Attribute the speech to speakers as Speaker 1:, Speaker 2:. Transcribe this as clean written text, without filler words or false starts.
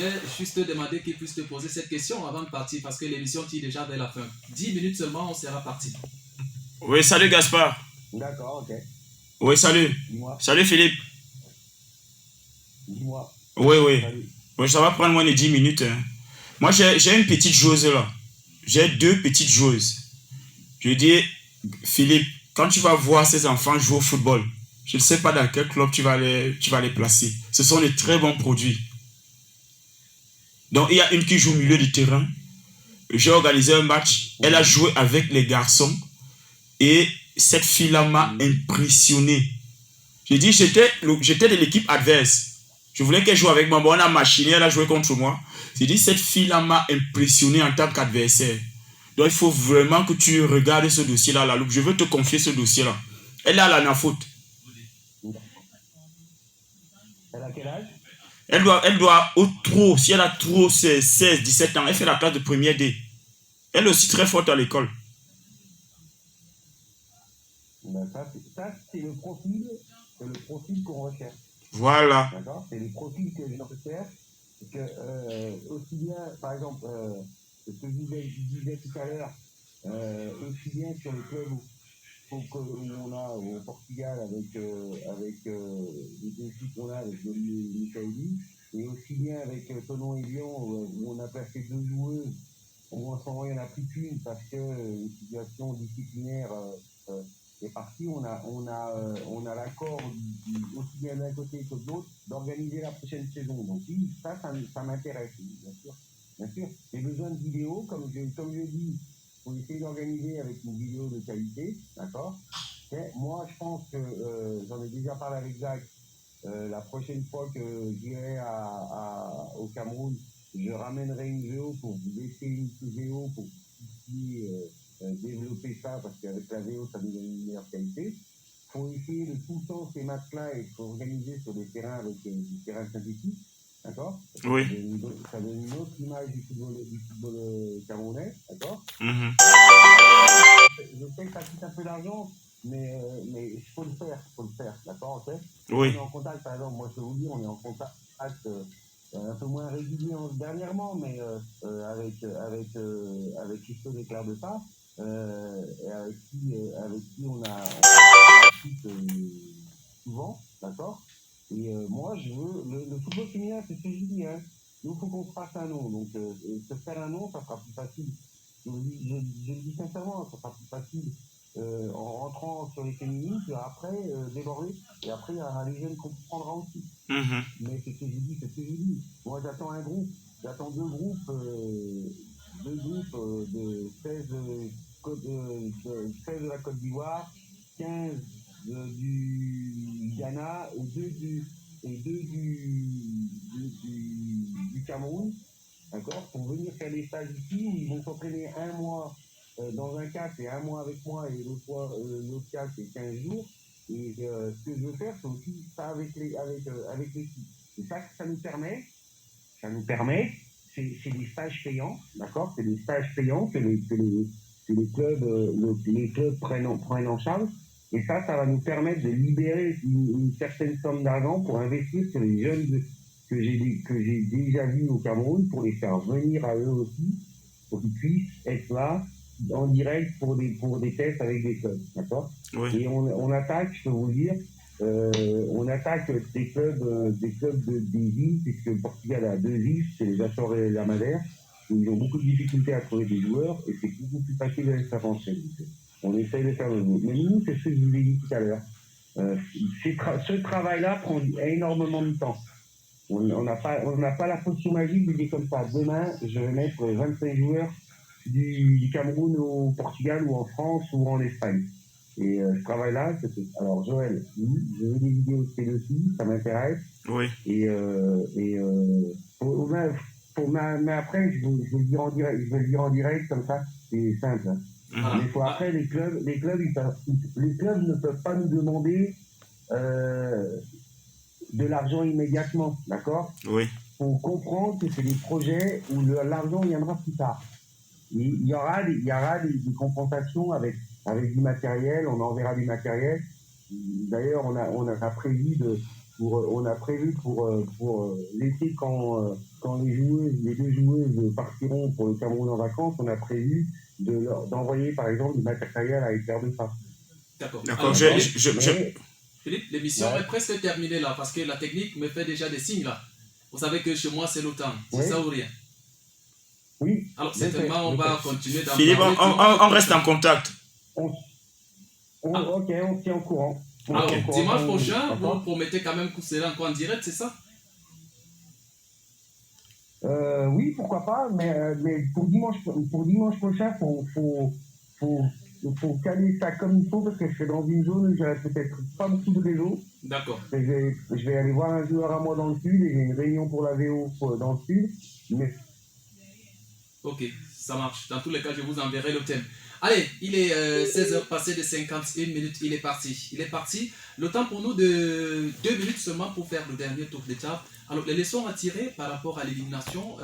Speaker 1: vais juste te demander qu'il puisse te poser cette question avant de partir parce que l'émission tire déjà vers la fin. 10 minutes seulement, on sera parti.
Speaker 2: Oui, salut Gaspard.
Speaker 3: D'accord, ok.
Speaker 2: Oui, salut.
Speaker 3: Dis-moi.
Speaker 2: Salut Philippe.
Speaker 3: Dis-moi.
Speaker 2: Oui, oui.
Speaker 3: Salut.
Speaker 2: Oui, ça va prendre moins de 10 minutes. Hein. Moi, j'ai une petite joueuse là. J'ai deux petites joueuses. Je dis, Philippe, quand tu vas voir ces enfants jouer au football, je ne sais pas dans quel club tu vas les placer. Ce sont de très bons produits. Donc, il y a une qui joue au milieu du terrain. J'ai organisé un match. Elle a joué avec les garçons. Et cette fille-là m'a impressionné. J'ai dit, j'étais de l'équipe adverse. Je voulais qu'elle joue avec moi. Bon, on a machiné, elle a joué contre moi. J'ai dit, cette fille-là m'a impressionné en tant qu'adversaire. Donc, il faut vraiment que tu regardes ce dossier-là à la loupe. Je veux te confier ce dossier-là. Elle est à la NAFOOT.
Speaker 3: Elle a quel âge?
Speaker 2: Elle doit au trop, si elle a trop, c'est 16, 17 ans. Elle fait la classe de première D. Elle est aussi très forte à l'école.
Speaker 3: Ben, ça, c'est le profil qu'on recherche.
Speaker 2: Voilà.
Speaker 3: D'accord? C'est le profil que je recherche. Aussi bien, par exemple, ce que je disais tout à l'heure, aussi bien sur le club où on a au Portugal avec les défis qu'on a avec le Michaeli, et aussi bien avec Tonon et Lyon où on a placé deux joueuses, où en ce moment il n'y en a plus qu'une parce que une situation disciplinaire est partie. On a l'accord aussi bien d'un côté que de l'autre d'organiser la prochaine saison. Donc oui, ça m'intéresse, bien sûr. Bien sûr. J'ai besoin de vidéos, comme je dis. Faut essayer d'organiser avec une vidéo de qualité, d'accord? Moi, je pense que j'en ai déjà parlé avec Jacques. La prochaine fois que j'irai au Cameroun, je ramènerai une VO pour vous laisser une VO pour développer ça, parce qu'avec la VO, ça nous donne une meilleure qualité. Il faut essayer de tout le temps ces matchs-là et organiser sur des terrains avec des terrains synthétiques. D'accord?
Speaker 2: Oui.
Speaker 3: Ça donne une autre image du football camerounais, d'accord?
Speaker 2: Mm-hmm.
Speaker 3: Je sais que ça coûte un peu d'argent, mais il faut le faire, d'accord, ok?
Speaker 2: Oui.
Speaker 3: On est en contact, par exemple, moi je peux vous dire, on est en contact un peu moins régulier dernièrement, mais avec Christophe Éclair de ça, et avec qui on a souvent, d'accord? Et moi, je veux. Le football féminin, c'est ce que je dis, hein. Nous, il faut qu'on se fasse un nom. Donc, se faire un nom, ça sera plus facile. Je le dis sincèrement, ça sera plus facile en rentrant sur les féminines, puis après, déborder. Et après, il y aura les jeunes qu'on prendra aussi.
Speaker 2: Mm-hmm.
Speaker 3: Mais c'est ce que je dis. Moi, j'attends un groupe. J'attends deux groupes de 16 de la Côte d'Ivoire, 15 du Ghana et deux du Cameroun, d'accord, pour venir faire des stages ici où ils vont s'entraîner un mois dans un cas, c'est un mois avec moi, et l'autre cas, c'est 15 jours. Et ce que je veux faire, c'est aussi ça avec l'équipe. Et ça nous permet, c'est des stages payants, d'accord, c'est des stages payants que les clubs prennent en charge. Et ça va nous permettre de libérer une certaine somme d'argent pour investir sur les jeunes que j'ai déjà vus au Cameroun, pour les faire venir à eux aussi, pour qu'ils puissent être là en direct pour des tests avec des clubs, d'accord?
Speaker 2: Oui.
Speaker 3: Et on attaque, je peux vous le dire, on attaque des clubs des îles, puisque le Portugal a deux îles, c'est les Açores et la Madère, où ils ont beaucoup de difficultés à trouver des joueurs, et c'est beaucoup plus facile de les faire rentrer. On essaye de faire le mot. Mais nous, c'est ce que je vous ai dit tout à l'heure. Ce travail-là prend énormément de temps. On n'a pas la potion magique de dire comme ça. Demain, je vais mettre 25 joueurs du Cameroun au Portugal ou en France ou en Espagne. Et ce travail-là, alors Joël, oui, je veux des vidéos de ces aussi, ça m'intéresse.
Speaker 2: Oui.
Speaker 3: Mais après, je vais le dire en direct, comme ça, c'est simple. Hein.
Speaker 2: Mm-hmm.
Speaker 3: Mais faut après, les clubs ne peuvent pas nous demander de l'argent immédiatement, d'accord?
Speaker 2: Oui.
Speaker 3: Faut comprendre que c'est des projets où l'argent viendra plus tard. Il y aura des compensations avec du matériel, on enverra du matériel. D'ailleurs, on a prévu on a prévu pour l'été quand les deux joueuses partiront pour le Cameroun en vacances, on a prévu d'envoyer par exemple du matériel à Éclair de Phare.
Speaker 1: D'accord.
Speaker 2: D'accord,
Speaker 1: Philippe, l'émission est presque terminée là, parce que la technique me fait déjà des signes là. Vous savez que chez moi, c'est le temps. C'est ça ou rien.
Speaker 3: Oui.
Speaker 1: Alors, certainement, on va continuer d'en
Speaker 2: Philippe,
Speaker 1: parler.
Speaker 2: on reste en contact.
Speaker 3: Ok, on se tient au courant.
Speaker 1: Alors, dimanche prochain, vous promettez quand même que c'est encore en direct, c'est ça?
Speaker 3: Oui, pourquoi pas, mais pour dimanche prochain, faut caler ça comme il faut parce que je suis dans une zone où j'aurai peut-être pas beaucoup de réseau.
Speaker 1: D'accord.
Speaker 3: Je vais aller voir un joueur à moi dans le sud et j'ai une réunion pour la VO dans le sud. Mais...
Speaker 1: Ok, ça marche. Dans tous les cas, je vous enverrai le thème. Allez, il est 16h passé de 51 minutes, il est parti. Il est parti. Le temps pour nous de 2 minutes seulement pour faire le dernier tour d'étape. Alors, les leçons à tirer par rapport à l'élimination...